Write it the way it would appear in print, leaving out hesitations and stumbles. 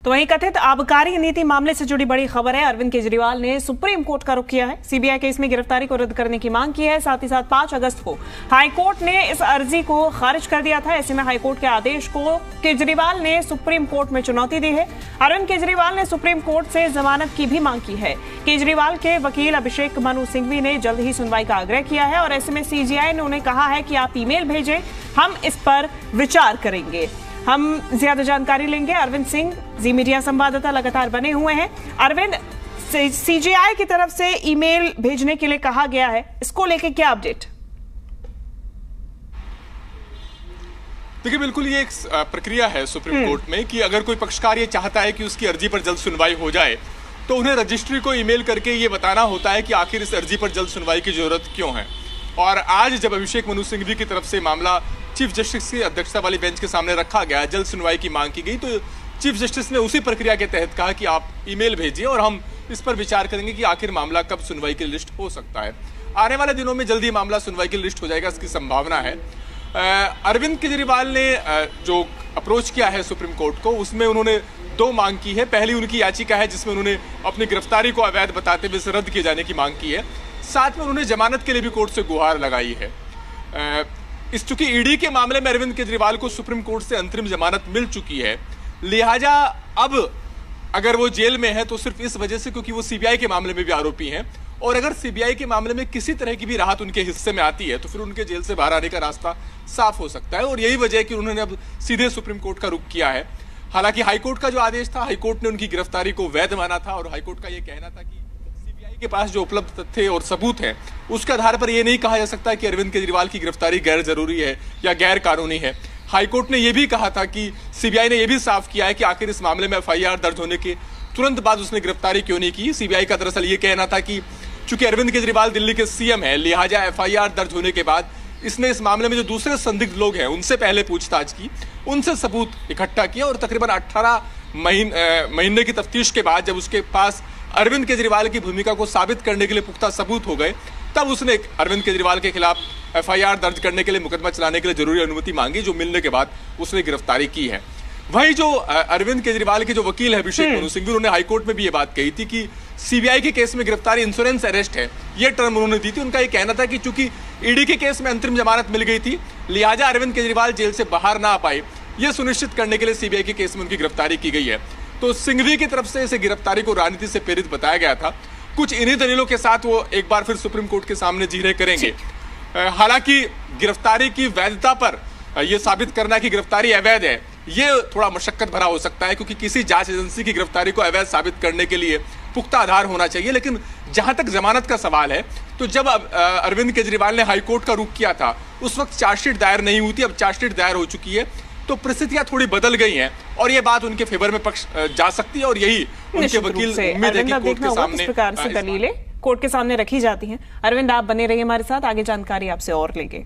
तो वहीं कथित आबकारी नीति मामले से जुड़ी बड़ी खबर है। अरविंद केजरीवाल ने सुप्रीम कोर्ट का रुख किया है। सीबीआई केस में गिरफ्तारी को रद्द करने की मांग की है। साथ ही साथ 5 अगस्त को हाईकोर्ट ने इस अर्जी को खारिज कर दिया था। ऐसे में हाईकोर्ट के आदेश को केजरीवाल ने सुप्रीम कोर्ट में चुनौती दी है। अरविंद केजरीवाल ने सुप्रीम कोर्ट से जमानत की भी मांग की है। केजरीवाल के वकील अभिषेक मनु सिंघवी ने जल्द ही सुनवाई का आग्रह किया है और ऐसे में सीजीआई ने उन्हें कहा है कि आप ईमेल भेजें, हम इस पर विचार करेंगे। हम ज्यादा जानकारी लेंगे। अरविंद सिंह जी मीडिया संवाददाता लगातार बने हुए हैं। अरविंद, सीजीआई की तरफ से ईमेल भेजने के लिए कहा गया है, इसको लेके क्या अपडेट? देखिए, बिल्कुल ये एक प्रक्रिया है सुप्रीम कोर्ट में कि अगर कोई पक्षकार ये चाहता है कि उसकी अर्जी पर जल्द सुनवाई हो जाए तो उन्हें रजिस्ट्री को ईमेल करके ये बताना होता है कि आखिर इस अर्जी पर जल्द सुनवाई की जरूरत क्यों है। और आज जब अभिषेक मनु सिंघवी की तरफ से मामला चीफ जस्टिस की अध्यक्षता वाली बेंच के सामने रखा गया, जल्द सुनवाई की मांग की गई, तो चीफ जस्टिस ने उसी प्रक्रिया के तहत कहा कि आप ईमेल भेजिए और हम इस पर विचार करेंगे कि आखिर मामला कब सुनवाई की लिस्ट हो सकता है। आने वाले दिनों में जल्दी मामला सुनवाई की लिस्ट हो जाएगा, इसकी संभावना है। अरविंद केजरीवाल ने जो अप्रोच किया है सुप्रीम कोर्ट को, उसमें उन्होंने 2 मांग की है। पहली उनकी याचिका है जिसमें उन्होंने अपनी गिरफ्तारी को अवैध बताते हुए इसे रद्द किए जाने की मांग की है। साथ में उन्होंने जमानत के लिए भी कोर्ट से गुहार लगाई है। इस चूंकि ईडी के मामले में अरविंद केजरीवाल को सुप्रीम कोर्ट से अंतरिम जमानत मिल चुकी है, लिहाजा अब अगर वो जेल में है तो सिर्फ इस वजह से क्योंकि वो सीबीआई के मामले में भी आरोपी हैं, और अगर सीबीआई के मामले में किसी तरह की भी राहत उनके हिस्से में आती है तो फिर उनके जेल से बाहर आने का रास्ता साफ हो सकता है। और यही वजह है कि उन्होंने अब सीधे सुप्रीम कोर्ट का रुख किया है। हालांकि हाईकोर्ट का जो आदेश था, हाईकोर्ट ने उनकी गिरफ्तारी को वैध माना था और हाईकोर्ट का यह कहना था कि सीबीआई के पास जो उपलब्ध तथ्य और सबूत हैं उसके आधार पर यह नहीं कहा जा सकता कि अरविंद केजरीवाल की गिरफ्तारी गैर जरूरी है या गैर कानूनी है। हाईकोर्ट ने यह भी कहा था कि सीबीआई ने यह भी साफ किया है कि आखिर इस मामले में एफआईआर दर्ज होने के तुरंत बाद उसने गिरफ्तारी क्यों नहीं की। सीबीआई का दरअसल ये कहना था कि चूंकि अरविंद केजरीवाल दिल्ली के सीएम है, लिहाजा एफआईआर दर्ज होने के बाद इसने इस मामले में जो दूसरे संदिग्ध लोग हैं उनसे पहले पूछताछ की, उनसे सबूत इकट्ठा किया और तकरीबन 18 महीने की तफ्तीश के बाद जब उसके पास अरविंद केजरीवाल की भूमिका को साबित करने के लिए पुख्ता सबूत हो गए, तब उसने अरविंद केजरीवाल के खिलाफ एफआईआर दर्ज करने के लिए, मुकदमा चलाने के लिए जरूरी अनुमति मांगी, जो मिलने के बाद उसने गिरफ्तारी की है। वहीं जो अरविंद केजरीवाल के जो वकील है अभिषेक मनु सिंघवी, उन्होंने हाईकोर्ट में भी ये बात कही थी कि सीबीआई के केस में गिरफ्तारी इंश्योरेंस अरेस्ट है, ये टर्म उन्होंने दी थी। उनका ये कहना था कि चूंकि ईडी के केस में अंतरिम जमानत मिल गई थी, लिहाजा अरविंद केजरीवाल जेल से बाहर ना आ पाए, यह सुनिश्चित करने के लिए सीबीआई के केस में उनकी गिरफ्तारी की गई है। तो सिंघवी की तरफ से इसे गिरफ्तारी को राजनीति से प्रेरित बताया गया था। कुछ इन्हीं दलीलों के साथ वो एक बार फिर सुप्रीम कोर्ट के सामने जीरे करेंगे। हालांकि गिरफ्तारी की वैधता पर यह साबित करना कि गिरफ्तारी अवैध है, ये थोड़ा मशक्कत भरा हो सकता है, क्योंकि किसी जांच एजेंसी की गिरफ्तारी को अवैध साबित करने के लिए पुख्ता आधार होना चाहिए। लेकिन जहां तक जमानत का सवाल है, तो जब अरविंद केजरीवाल ने हाईकोर्ट का रुख किया था उस वक्त चार्जशीट दायर नहीं हुई थी, अब चार्जशीट दायर हो चुकी है, तो परिस्थितियां थोड़ी बदल गई हैं और ये बात उनके फेवर में पक्ष जा सकती है। और यही उनके वकील उम्मीद है कि कोर्ट के सामने इस प्रकार से दलीलें कोर्ट के सामने रखी जाती हैं। अरविंद, आप बने रहिए हमारे साथ, आगे जानकारी आपसे और लेंगे।